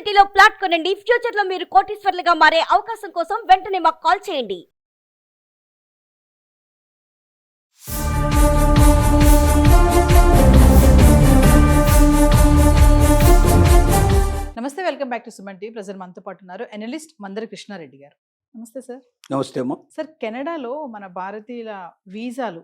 సిటీలో ప్లాట్ కొనండి. ఫ్యూచర్ లో మీరు కోటీశ్వర్లుగా మారే అవకాశం కోసం వెంటనే మాకు కాల్ చేయండి. నమస్తే, welcome back to Suman TV. Present మనతో పాటు ఉన్నారు ఎనలిస్ట్ మందరి కృష్ణారెడ్డి గారు. నమస్తే సార్. నమస్తే అమ్మా. సార్, కెనడాలో మన భారతీయుల వీసాలు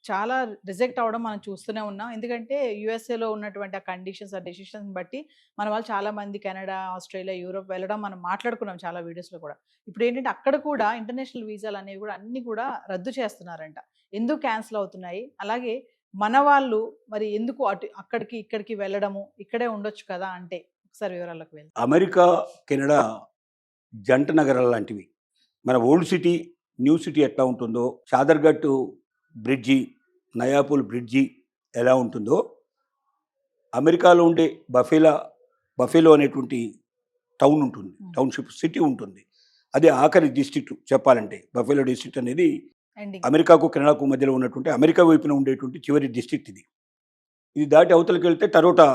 చాలా రిజెక్ట్ అవ్వడం మనం చూస్తూనే ఉన్నాం. ఎందుకంటే యూఎస్ఏలో ఉన్నటువంటి ఆ కండిషన్స్, ఆ డెసిషన్స్ బట్టి మన వాళ్ళు చాలా మంది కెనడా, ఆస్ట్రేలియా, యూరోప్ వెళ్ళడం మనం మాట్లాడుకున్నాం చాలా వీడియోస్లో కూడా. ఇప్పుడు ఏంటంటే అక్కడ కూడా ఇంటర్నేషనల్ వీసాలు అనేవి కూడా అన్ని కూడా రద్దు చేస్తున్నారంట. ఎందుకు క్యాన్సిల్ అవుతున్నాయి? అలాగే మన వాళ్ళు మరి ఎందుకు అక్కడికి ఇక్కడికి వెళ్ళడము, ఇక్కడే ఉండొచ్చు కదా అంటే ఒకసారి వివరాలకు వెళ్ళి. అమెరికా, కెనడా జంట నగరాలు లాంటివి. మన ఓల్డ్ సిటీ, న్యూ సిటీ ఎట్లా ఉంటుందో, చాదర్ఘట్ బ్రిడ్జి, నయాపూల్ బ్రిడ్జి ఎలా ఉంటుందో, అమెరికాలో ఉండే బఫేలో అనేటువంటి టౌన్ ఉంటుంది, టౌన్షిప్ సిటీ ఉంటుంది. అది ఆఖరి డిస్ట్రిక్ట్ చెప్పాలంటే. బఫేలో డిస్ట్రిక్ట్ అనేది అమెరికాకు కెనడాకు మధ్యలో ఉన్నటువంటి, అమెరికా వైపున ఉండేటువంటి చివరి డిస్ట్రిక్ట్ ఇది. ఇది దాటి అవతలకి వెళ్తే టరోటా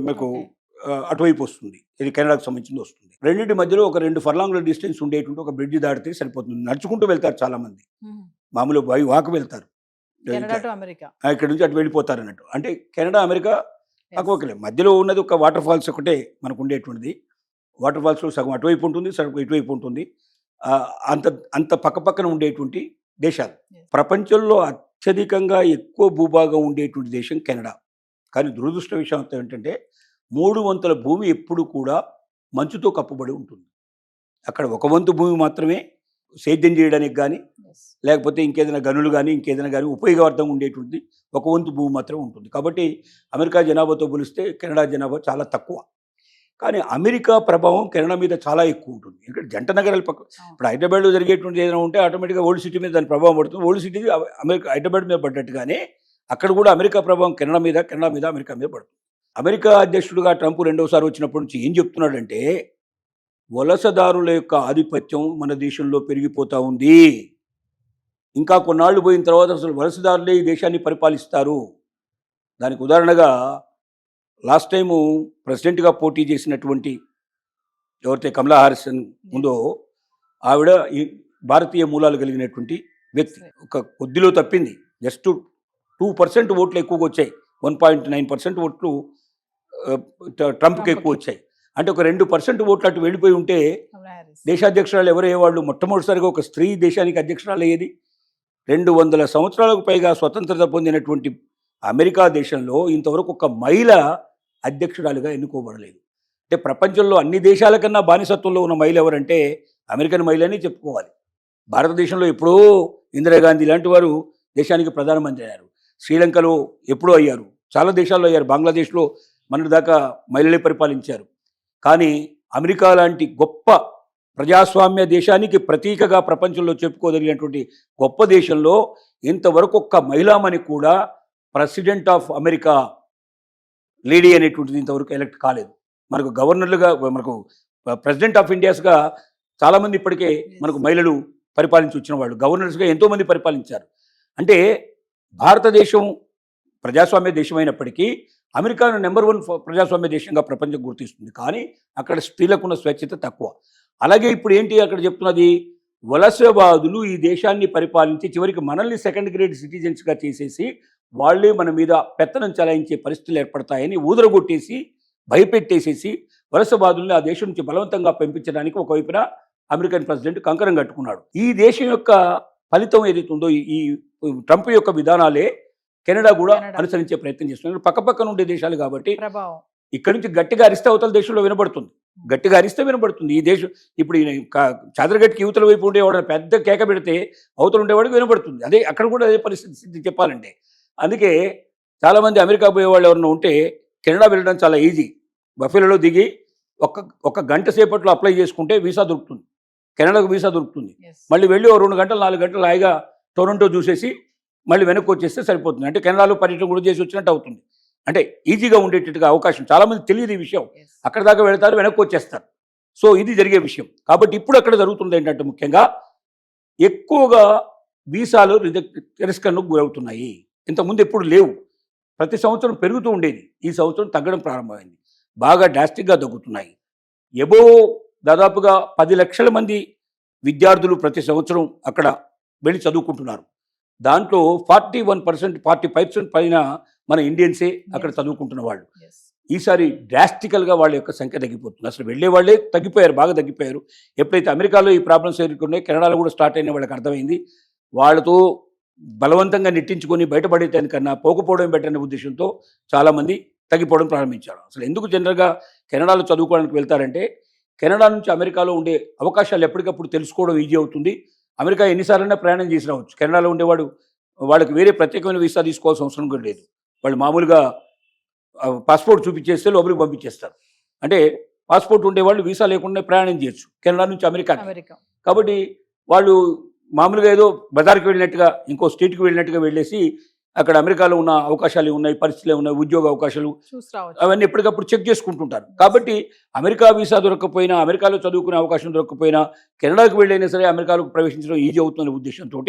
మీకు అటువైపు వస్తుంది. ఇది కెనడాకు సంబంధించింది వస్తుంది. రెండింటి మధ్యలో ఒక 2 ఫర్లాంగ్ల డిస్టెన్స్ ఉండేటువంటి ఒక బ్రిడ్జి దాటితే సరిపోతుంది. నడుచుకుంటూ వెళ్తారు చాలా మంది, మామూలు వాక్ వెళ్తారు. ఇక్కడ నుంచి అటు వెళ్ళిపోతారు అన్నట్టు. అంటే కెనడా అమెరికా పక్కపక్కలే, మధ్యలో ఉన్నది ఒక వాటర్ ఫాల్స్ ఒకటే మనకు ఉండేటువంటిది. వాటర్ ఫాల్స్లో సగం అటువైపు ఉంటుంది, సగం ఇటువైపు ఉంటుంది. అంత పక్కపక్కన ఉండేటువంటి దేశాలు. ప్రపంచంలో అత్యధికంగా ఎక్కువ భూభాగం ఉండేటువంటి దేశం కెనడా. కానీ దురదృష్ట విషయం ఏంటంటే 3 వంతుల భూమి ఎప్పుడు కూడా మంచుతో కప్పబడి ఉంటుంది. అక్కడ 1 వంతు భూమి మాత్రమే సేద్యం చేయడానికి కానీ, లేకపోతే ఇంకేదైనా గనులు కానీ ఇంకేదైనా కానీ ఉపయోగార్థం ఉండేటువంటి 1 వంతు భూమి మాత్రమే ఉంటుంది. కాబట్టి అమెరికా జనాభాతో పోలిస్తే కెనడా జనాభా చాలా తక్కువ. కానీ అమెరికా ప్రభావం కెనడా మీద చాలా ఎక్కువ ఉంటుంది. ఎందుకంటే జంట నగరాల పక్క, ఇప్పుడు హైదరాబాద్లో జరిగేటువంటి ఏదైనా ఉంటే ఆటోమేటిక్గా ఓల్డ్ సిటీ మీద దాని ప్రభావం పడుతుంది. ఓల్డ్ సిటీ అమెరికా హైదరాబాద్ మీద పడ్డట్టుగానే అక్కడ కూడా అమెరికా ప్రభావం కెనడా మీద అమెరికా మీద పడుతుంది. అమెరికా అధ్యక్షుడిగా ట్రంప్ 2వసారి వచ్చినప్పటి నుంచి ఏం చెప్తున్నాడంటే, వలసదారుల యొక్క ఆధిపత్యం మన దేశంలో పెరిగిపోతూ ఉంది. ఇంకా కొన్నాళ్ళు పోయిన తర్వాత అసలు వలసదారులే ఈ దేశాన్ని పరిపాలిస్తారు. దానికి ఉదాహరణగా లాస్ట్ టైము ప్రెసిడెంట్గా పోటీ చేసినటువంటి ఎవరైతే కమలా హారిస్ ఉందో, ఆవిడ ఈ భారతీయ మూలాలు కలిగినటువంటి వ్యక్తి. ఒక కొద్దిలో తప్పింది. జస్ట్ 2% ఓట్లు ఎక్కువగా వచ్చాయి. 1.9% ఓట్లు ట్రంప్కి ఎక్కువ వచ్చాయి. అంటే ఒక 2% ఓట్లు అటు వెళ్ళిపోయి ఉంటే దేశాధ్యక్షురాలు ఎవరయ్యేవాళ్ళు? మొట్టమొదటిసారిగా ఒక స్త్రీ దేశానికి అధ్యక్షురాలు అయ్యేది. 200 సంవత్సరాలకు పైగా స్వతంత్రత పొందినటువంటి అమెరికా దేశంలో ఇంతవరకు ఒక మహిళ అధ్యక్షురాలుగా ఎన్నుకోబడలేదు. అంటే ప్రపంచంలో అన్ని దేశాల కన్నా బానిసత్వంలో ఉన్న మహిళ ఎవరంటే అమెరికన్ మహిళ అని చెప్పుకోవాలి. భారతదేశంలో ఎప్పుడో ఇందిరాగాంధీ లాంటి వారు దేశానికి ప్రధానమంత్రి అయ్యారు. శ్రీలంకలో ఎప్పుడో అయ్యారు. చాలా దేశాల్లో అయ్యారు. బంగ్లాదేశ్లో మన దాకా మహిళలే పరిపాలించారు. కానీ అమెరికా లాంటి గొప్ప ప్రజాస్వామ్య దేశానికి ప్రతీకగా ప్రపంచంలో చెప్పుకోదగినటువంటి గొప్ప దేశంలో ఇంతవరకు ఒక్క మహిళామణి కూడా ప్రెసిడెంట్ ఆఫ్ అమెరికా లేడీ అనేటువంటిది ఇంతవరకు ఎలక్ట్ కాలేదు. మనకు గవర్నర్లుగా, మనకు ప్రెసిడెంట్ ఆఫ్ ఇండియాస్గా చాలామంది ఇప్పటికే మనకు మహిళలు పరిపాలించి వచ్చిన వాళ్ళు, గవర్నర్స్గా ఎంతోమంది పరిపాలించారు. అంటే భారతదేశం ప్రజాస్వామ్య దేశం అయినప్పటికీ అమెరికాను నెంబర్ 1 ప్రజాస్వామ్య దేశంగా ప్రపంచం గుర్తిస్తుంది. కానీ అక్కడ స్త్రీలకున్న స్వేచ్ఛత తక్కువ. అలాగే ఇప్పుడు ఏంటి అక్కడ చెప్తున్నది, వలసవాదులు ఈ దేశాన్ని పరిపాలించి చివరికి మనల్ని 2nd గ్రేడ్ సిటిజన్స్గా చేసేసి వాళ్ళే మన మీద పెత్తనం చలాయించే పరిస్థితులు ఏర్పడతాయని ఊదరగొట్టేసి భయపెట్టేసేసి వలసవాదుల్ని ఆ దేశం నుంచి బలవంతంగా పంపించడానికి ఒకవైపున అమెరికన్ ప్రెసిడెంట్ కంకణం కట్టుకున్నాడు. ఈ దేశం యొక్క ఫలితం ఏదైతుందో, ఈ ట్రంప్ యొక్క విధానాలే కెనడా కూడా అనుసరించే ప్రయత్నం చేస్తున్నారు. పక్కపక్కన ఉండే దేశాలు కాబట్టి ఇక్కడ నుంచి గట్టిగా అరిస్తే అవతల దేశంలో వినబడుతుంది. గట్టిగా అరిస్తే వినబడుతుంది. ఈ దేశం ఇప్పుడు చాదరగట్కి యువతల వైపు ఉండేవాడు పెద్ద కేక పెడితే అవతల ఉండేవాడికి వినబడుతుంది. అదే అక్కడ కూడా అదే పరిస్థితి చెప్పాలంటే. అందుకే చాలామంది అమెరికా పోయేవాళ్ళు ఎవరైనా ఉంటే కెనడా వెళ్ళడం చాలా ఈజీ. బఫేలో దిగి ఒక గంట సేపట్లో అప్లై చేసుకుంటే వీసా దొరుకుతుంది. కెనడాకు వీసా దొరుకుతుంది. మళ్ళీ వెళ్ళి 2 గంటలు 4 గంటలు హాయిగా టొరంటో చూసేసి మళ్ళీ వెనక్కి వచ్చేస్తే సరిపోతుంది. అంటే కెనడాలో పర్యటన కూడా చేసి వచ్చినట్టు అవుతుంది. అంటే ఈజీగా ఉండేటట్టుగా అవకాశం. చాలామంది తెలియదు ఈ విషయం. అక్కడ దాకా వెళతారు, వెనక్కి వచ్చేస్తారు. సో ఇది జరిగే విషయం. కాబట్టి ఇప్పుడు అక్కడ జరుగుతుంది ఏంటంటే ముఖ్యంగా ఎక్కువగా వీసాలు తిరస్కరణకు గురవుతున్నాయి. ఇంతకుముందు ఎప్పుడు లేవు. ప్రతి సంవత్సరం పెరుగుతూ ఉండేది. ఈ సంవత్సరం తగ్గడం ప్రారంభమైంది. బాగా డ్రాస్టిక్గా తగ్గుతున్నాయి. ఎబో దాదాపుగా 10 లక్షల మంది విద్యార్థులు ప్రతి సంవత్సరం అక్కడ వెళ్ళి చదువుకుంటున్నారు. దాంట్లో 41%, 45% పైన మన ఇండియన్సే అక్కడ చదువుకుంటున్న వాళ్ళు. Yes. ఈసారి డ్రాస్టికల్గా వాళ్ళ యొక్క సంఖ్య తగ్గిపోతుంది. అసలు వెళ్ళే వాళ్ళే తగ్గిపోయారు, బాగా తగ్గిపోయారు. ఎప్పుడైతే అమెరికాలో ఈ ప్రాబ్లమ్స్ ఎదుర్కొన్నాయి, కెనడాలో కూడా స్టార్ట్ అయిన వాళ్ళకి అర్థమైంది. వాళ్ళతో బలవంతంగా నెట్టించుకొని బయటపడేదానికన్నా పోకపోవడం బెటర్ అనే ఉద్దేశంతో చాలామంది తగ్గిపోవడం ప్రారంభించారు. అసలు ఎందుకు జనరల్గా కెనడాలో చదువుకోవడానికి వెళ్తారంటే, కెనడా నుంచి అమెరికాలో ఉండే అవకాశాలు ఎప్పటికప్పుడు తెలుసుకోవడం ఈజీ అవుతుంది. అమెరికా ఎన్నిసార్లైనా ప్రయాణం చేసి రావచ్చు. కెనడాలో ఉండేవాడు వాళ్ళకి వేరే ప్రత్యేకమైన వీసా తీసుకోవాల్సిన అవసరం కూడా లేదు. వాళ్ళు మామూలుగా పాస్పోర్ట్ చూపించేస్తే లోపలికి పంపించేస్తారు. అంటే పాస్పోర్ట్ ఉండేవాళ్ళు వీసా లేకుండా ప్రయాణం చేయొచ్చు కెనడా నుంచి అమెరికా. కాబట్టి వాళ్ళు మామూలుగా ఏదో బజార్కి వెళ్ళినట్టుగా, ఇంకో స్టేట్కి వెళ్ళినట్టుగా వెళ్ళేసి అక్కడ అమెరికాలో ఉన్న అవకాశాలు ఉన్నాయి, పరిస్థితులు ఉన్నాయి, ఉద్యోగ అవకాశాలు అవన్నీ ఎప్పటికప్పుడు చెక్ చేసుకుంటుంటారు. కాబట్టి అమెరికా వీసా దొరకకపోయినా, అమెరికాలో చదువుకునే అవకాశం దొరకకపోయినా కెనడాకు వెళ్ళైనా సరే అమెరికాలో ప్రవేశించడం ఈజీ అవుతున్న ఉద్దేశంతో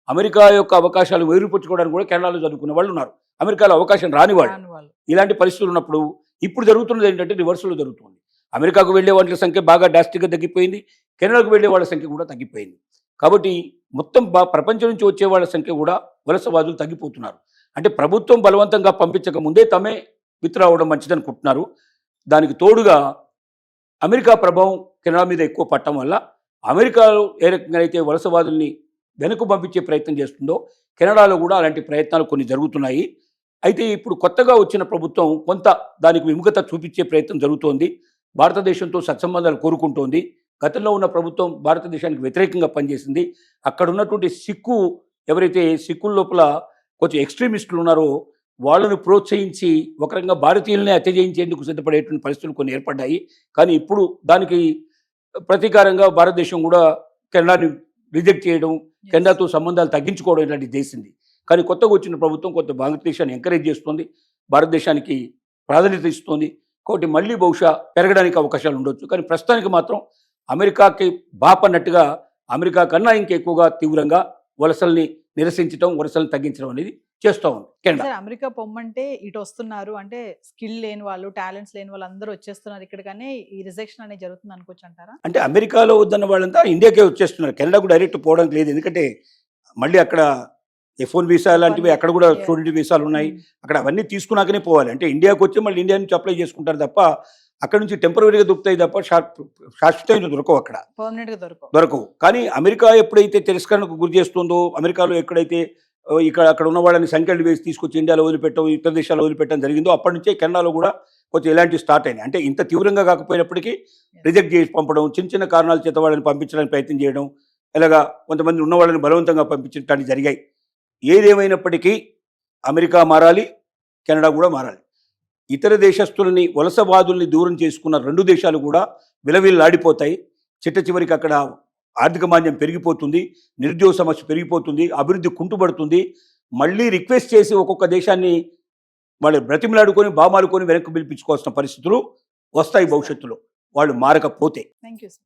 అమెరికా యొక్క అవకాశాలు వేరుపరుచుకోవడానికి కూడా కెనడాలో చదువుకునే వాళ్ళు ఉన్నారు, అమెరికాలో అవకాశం రాని వాళ్ళు. ఇలాంటి పరిస్థితులు ఉన్నప్పుడు ఇప్పుడు జరుగుతున్నది ఏంటంటే రివర్స్లో జరుగుతుంది. అమెరికాకు వెళ్ళే వాళ్ళ సంఖ్య బాగా డ్రాస్టిక్గా తగ్గిపోయింది, కెనడాకు వెళ్ళే వాళ్ళ సంఖ్య కూడా తగ్గిపోయింది. కాబట్టి మొత్తం ప్రపంచం నుంచి వచ్చే వాళ్ళ సంఖ్య కూడా వలసవాదులు తగ్గిపోతున్నారు. అంటే ప్రభుత్వం బలవంతంగా పంపించక ముందే తమే విత్డ్రా అవ్వడం మంచిదనుకుంటున్నారు. దానికి తోడుగా అమెరికా ప్రభావం కెనడా మీద ఎక్కువ పట్టడం వల్ల అమెరికాలో ఏ రకంగా అయితే వలసవాదుల్ని వెనక్కు పంపించే ప్రయత్నం చేస్తుందో కెనడాలో కూడా అలాంటి ప్రయత్నాలు కొన్ని జరుగుతున్నాయి. అయితే ఇప్పుడు కొత్తగా వచ్చిన ప్రభుత్వం కొంత దానికి విముఖత చూపించే ప్రయత్నం జరుగుతోంది. భారతదేశంతో సత్సంబంధాలు కోరుకుంటోంది. గతంలో ఉన్న ప్రభుత్వం భారతదేశానికి వ్యతిరేకంగా పనిచేసింది. అక్కడ ఉన్నటువంటి ఎవరైతే సిక్కుల లోపల కొంచెం ఎక్స్ట్రీమిస్టులు ఉన్నారో వాళ్ళను ప్రోత్సహించి ఒక రకంగా భారతీయులనే హత్య చేయించేందుకు సిద్ధపడేటువంటి పరిస్థితులు కొన్ని ఏర్పడ్డాయి. కానీ ఇప్పుడు దానికి ప్రతీకారంగా భారతదేశం కూడా కెనడాని రిజెక్ట్ చేయడం, కెనడాతో సంబంధాలు తగ్గించుకోవడం ఇలాంటివి చేసింది. కానీ కొత్తగా వచ్చిన ప్రభుత్వం కొంత భారతదేశాన్ని ఎంకరేజ్ చేస్తుంది, భారతదేశానికి ప్రాధాన్యత ఇస్తుంది. కాబట్టి మళ్ళీ బహుశా పెరగడానికి అవకాశాలు ఉండొచ్చు. కానీ ప్రస్తుతానికి మాత్రం అమెరికాకి బాపన్నట్టుగా అమెరికా కన్నా ఇంకెక్కువగా తీవ్రంగా వలసల్ని నిరసించడం, వలసల్ని తగ్గించడం అనేది చేస్తూ ఉంది కెనడా. అమెరికా పొమ్మంటే ఇటు వస్తున్నారు అంటే స్కిల్ లేని వాళ్ళు, టాలెంట్స్ లేని వాళ్ళు అందరూ వచ్చేస్తున్నారు ఇక్కడ, కానీ ఈ రిజెక్షన్ అనేది జరుగుతుంది అనుకోవచ్చు అంటారా? అంటే అమెరికాలో వద్దన్న వాళ్ళంతా ఇండియాకే వచ్చేస్తున్నారు, కెనడాకు డైరెక్ట్ పోవడానికి లేదు. ఎందుకంటే మళ్ళీ అక్కడ F1 వీసా లాంటివి, అక్కడ కూడా స్టూడెంట్ వీసాలు ఉన్నాయి, అక్కడ అవన్నీ తీసుకున్నాకనే పోవాలి. అంటే ఇండియాకు వచ్చి మళ్ళీ ఇండియా నుంచి అప్లై చేసుకుంటారు తప్ప అక్కడ నుంచి టెంపరీగా దొరుకుతాయి తప్ప శాశ్వతంగా దొరకవు, అక్కడ పర్మనెంట్గా దొరకవు. కానీ అమెరికా ఎప్పుడైతే తిరస్కరణకు గురి చేస్తుందో, అమెరికాలో ఎక్కడైతే అక్కడ ఉన్న వాళ్ళని సంఖ్యలు వేసి తీసుకొచ్చి ఇండియాలో వదిలిపెట్టడం, ఇతర దేశాలు వదిలిపెట్టడం జరిగిందో అప్పటి నుంచే కెనడాలో కూడా కొంచెం ఇలాంటివి స్టార్ట్ అయినాయి. అంటే ఇంత తీవ్రంగా కాకపోయినప్పటికీ రిజెక్ట్ చేసి పంపడం, చిన్న చిన్న కారణాల చేత వాళ్ళని పంపించడానికి ప్రయత్నం చేయడం, ఇలాగా కొంతమంది ఉన్న వాళ్ళని బలవంతంగా పంపించడానికి జరిగాయి. ఏదేమైనప్పటికీ అమెరికా మారాలి, కెనడా కూడా మారాలి. ఇతర దేశస్తులని, వలసవాదుల్ని దూరం చేసుకున్న రెండు దేశాలు కూడా విలవిల్లాడిపోతాయి. చిట్ట చివరికి అక్కడ ఆర్థిక మాంద్యం పెరిగిపోతుంది, నిరుద్యోగ సమస్య పెరిగిపోతుంది, అభివృద్ధి కుంటుపడుతుంది. మళ్ళీ రిక్వెస్ట్ చేసి ఒక్కొక్క దేశాన్ని వాళ్ళు బ్రతిమలాడుకొని బామాలుకొని వెనక్కి పిలిపించుకోవాల్సిన పరిస్థితులు వస్తాయి భవిష్యత్తులో, వాళ్ళు మారకపోతే. Thank you sir.